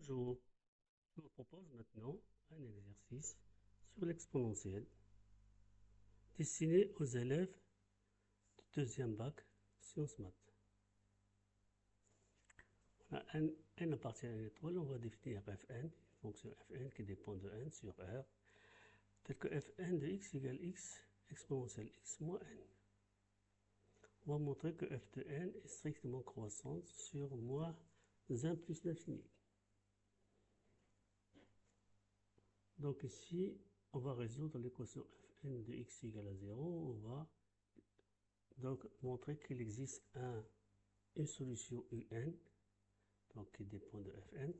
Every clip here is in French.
Bonjour, je vous propose maintenant un exercice sur l'exponentielle destiné aux élèves du deuxième bac sciences maths. On a n appartient à une étoile, on va définir fn, une fonction fn qui dépend de n sur r, tel que fn de x égale x exponentielle x moins n. On va montrer que f de n est strictement croissante sur moins 1 plus l'infini. Donc ici, on va résoudre l'équation fn de x égale à 0. On va donc montrer qu'il existe une solution un, donc qui dépend de fn,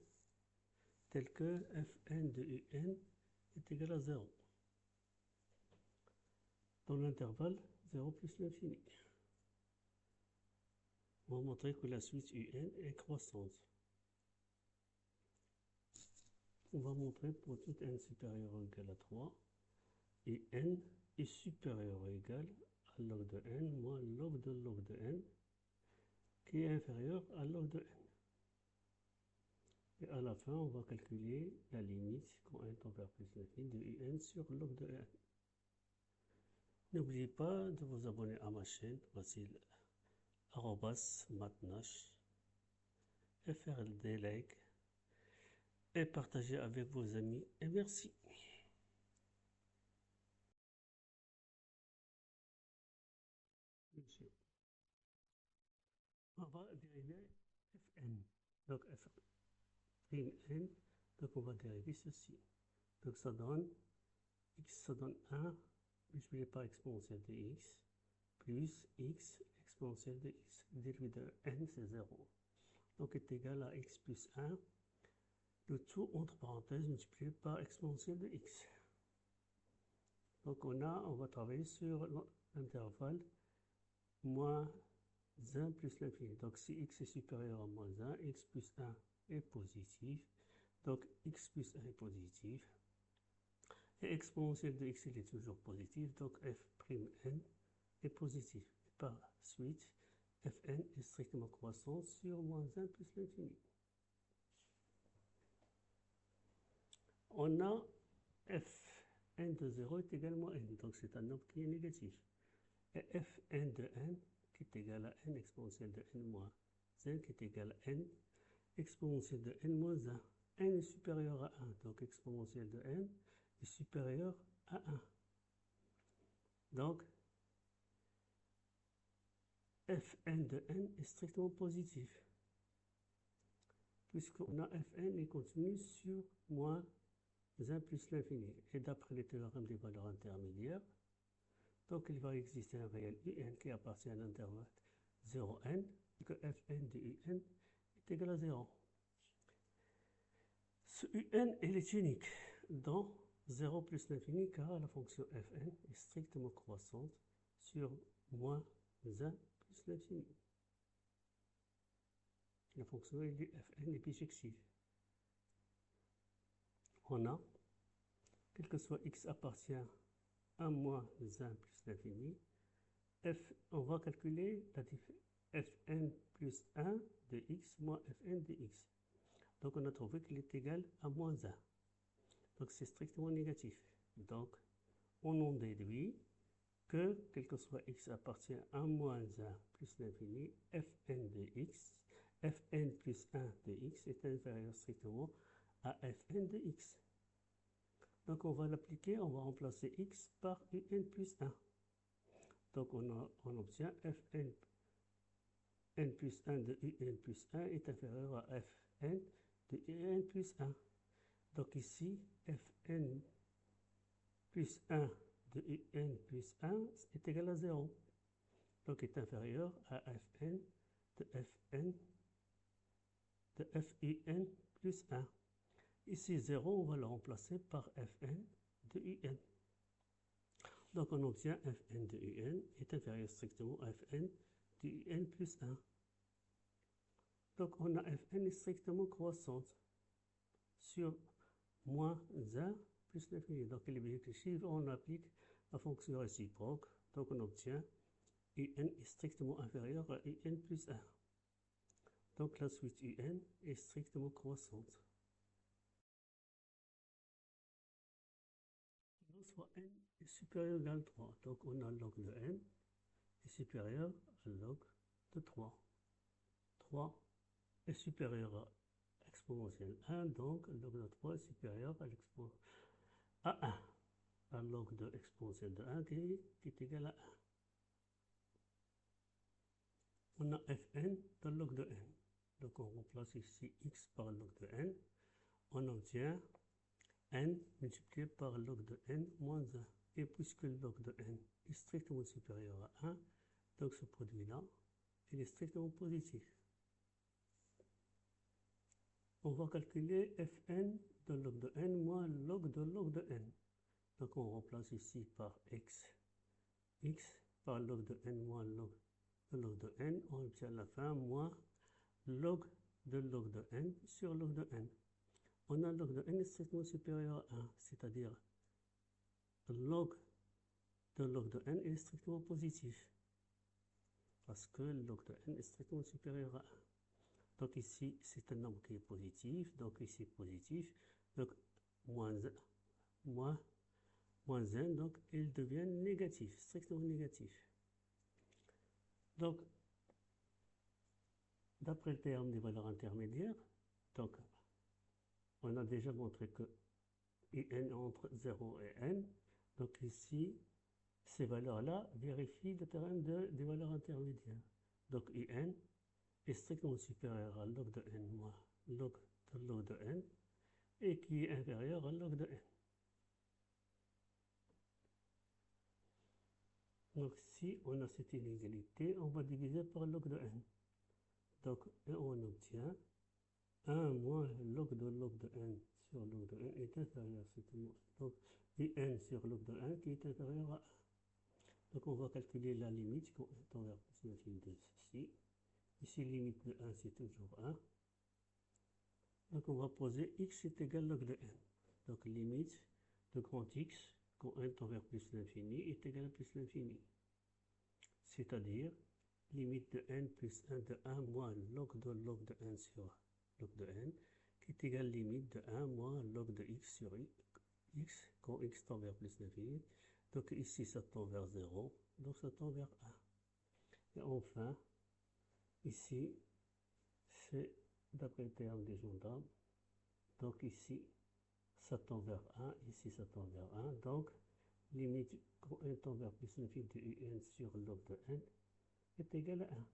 telle que fn de un est égal à 0, dans l'intervalle 0 plus l'infini. On va montrer que la suite un est croissante. On va montrer pour tout n supérieur ou égal à 3, et n est supérieur ou égal à log de n moins log de n, qui est inférieur à log de n. Et à la fin, on va calculer la limite quand n tend vers plus l'infini de un sur log de n. N'oubliez pas de vous abonner à ma chaîne, voici @mathnash, et faire des likes et partager avec vos amis. Et merci. On va dériver fn. Donc f'n, donc on va dériver ceci. Donc ça donne x, ça donne 1 multiplié par exponentielle de x plus x exponentielle de x. Dérivé de n, c'est 0. Donc est égal à x plus 1, le tout entre parenthèses multiplié par exponentielle de x. Donc on va travailler sur l'intervalle moins 1 plus l'infini. Donc si x est supérieur à moins 1, x plus 1 est positif. Donc x plus 1 est positif. Et exponentielle de x, il est toujours positif. Donc f'n est positif. Et par suite, fn est strictement croissant sur moins 1 plus l'infini. On a fn de 0 est également n. Donc c'est un nombre qui est négatif. Et fn de n qui est égal à n exponentielle de n moins 1 qui est égal à n exponentielle de n moins 1. n est supérieur à 1, donc exponentielle de n est supérieur à 1. Donc fn de n est strictement positif, puisqu'on a fn est continu sur moins 1 plus l'infini. Et d'après les théorèmes des valeurs intermédiaires, donc il va exister un réel un qui appartient à l'intervalle 0n, que fn de un est égal à 0. Ce un est unique dans 0 plus l'infini, car la fonction fn est strictement croissante sur moins 1 plus l'infini. La fonction fn est bijective. On a, quel que soit x appartient à moins 1 plus l'infini, on va calculer la fn plus 1 de x moins fn de x. Donc on a trouvé qu'il est égal à moins 1. Donc c'est strictement négatif. Donc on en déduit que, quel que soit x appartient à moins 1 plus l'infini, fn de x, fn plus 1 de x est inférieur strictement à fn de x. Donc on va l'appliquer, on va remplacer x par un plus 1. Donc on obtient fn n plus 1 de un plus 1 est inférieur à fn de un plus 1. Donc ici, fn plus 1 de un plus 1 est égal à 0. Donc est inférieur à fn de fin plus 1. Ici 0, on va le remplacer par fn de un. Donc on obtient fn de un est inférieur strictement à fn de un plus 1. Donc on a fn est strictement croissante sur moins 1 plus l'infini. Donc il est bijectif, on applique la fonction réciproque. Donc on obtient un est strictement inférieur à un plus 1. Donc la suite un est strictement croissante. fois n est supérieur ou égal à 3. Donc on a log de n est supérieur à log de 3. 3 est supérieur à exponentielle 1, donc log de 3 est supérieur à l'exponentielle à 1. À log de exponentielle de 1 qui est égal à 1. On a fn dans log de n. Donc on remplace ici x par log de n. On obtient n multiplié par log de n moins 1. Et puisque le log de n est strictement supérieur à 1, donc ce produit-là, il est strictement positif. On va calculer fn de log de n moins log de n. Donc on remplace ici par x par log de n moins log de n. On obtient à la fin moins log de n sur log de n. On a log de n est strictement supérieur à 1, c'est-à-dire log de n est strictement positif. Parce que log de n est strictement supérieur à 1. Donc ici, c'est un nombre qui est positif, donc ici positif, donc moins 1, donc il devient négatif, strictement négatif. Donc, d'après le théorème des valeurs intermédiaires, donc on a déjà montré que in entre 0 et n, donc ici, ces valeurs-là vérifient le théorème des valeurs intermédiaires. Donc in est strictement supérieur à log de n moins log de n et qui est inférieur à log de n. Donc si on a cette inégalité, on va diviser par log de n. Donc on obtient 1 moins log de n sur log de n est inférieur à cette donc in sur log de n qui est inférieur à 1. Donc on va calculer la limite quand on tend vers plus l'infini de ceci. Ici limite de 1 c'est toujours 1. Donc on va poser x est égal à log de n. Donc limite de grand x quand n tend vers plus l'infini est égal à plus l'infini. C'est-à-dire limite de n plus 1 de 1 moins log de n sur log de n qui est égal à limite de 1 moins log de x sur x quand x tend vers plus l'infini. Donc ici ça tend vers 0, donc ça tend vers 1. Et enfin, ici c'est d'après le théorème des gendarmes. Donc ici ça tend vers 1, ici ça tend vers 1. Donc limite quand n tend vers plus l'infini de un sur log de n est égal à 1.